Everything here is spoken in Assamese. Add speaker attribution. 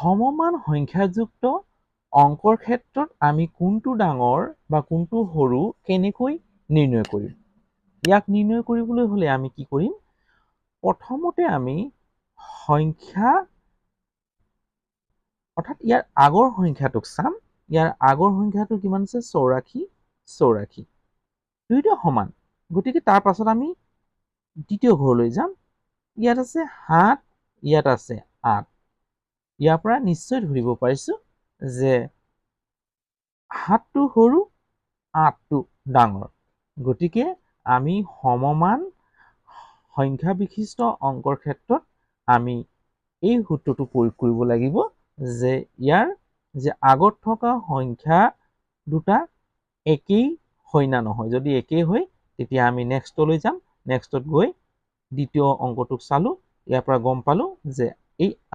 Speaker 1: সমমান সংখ্যাযুক্ত অংকৰ ক্ষেত্ৰত আমি কোনটো ডাঙৰ বা কোনটো সৰু কেনেকৈ নিৰ্ণয় কৰিম? ইয়াক নিৰ্ণয় কৰিবলৈ হলে আমি কি কৰিম? প্ৰথমতে আমি সংখ্যা অৰ্থাৎ ইয়াৰ আগৰ সংখ্যাটোক চাম। ইয়াৰ আগৰ সংখ্যাটো কিমান আছে? 84 84 দুইটা সমান। গতিকে তাৰ পাছত আমি দ্বিতীয় ঘৰলৈ যাম। ইয়াত আছে 7, ইয়াত আছে 8। ইয়াৰ পৰা নিশ্চয় ধৰিব পাৰিছো যে 7টো সৰু 8টো ডাঙৰ। গতিকে আমি সমমান সংখ্যা বিশিষ্ট অংকৰ ক্ষেত্ৰত আমি এই সূত্ৰটো প্ৰয়োগ কৰিব লাগিব যে ইয়াৰ যে আগত থকা সংখ্যা দুটা একেই হয় না নহয়। যদি একেই হয় তেতিয়া আমি নেক্সটলৈ যাম। নেক্সটত গৈ দ্বিতীয় অংকটোক চালো। ইয়াৰ পৰা গম পালো যে এই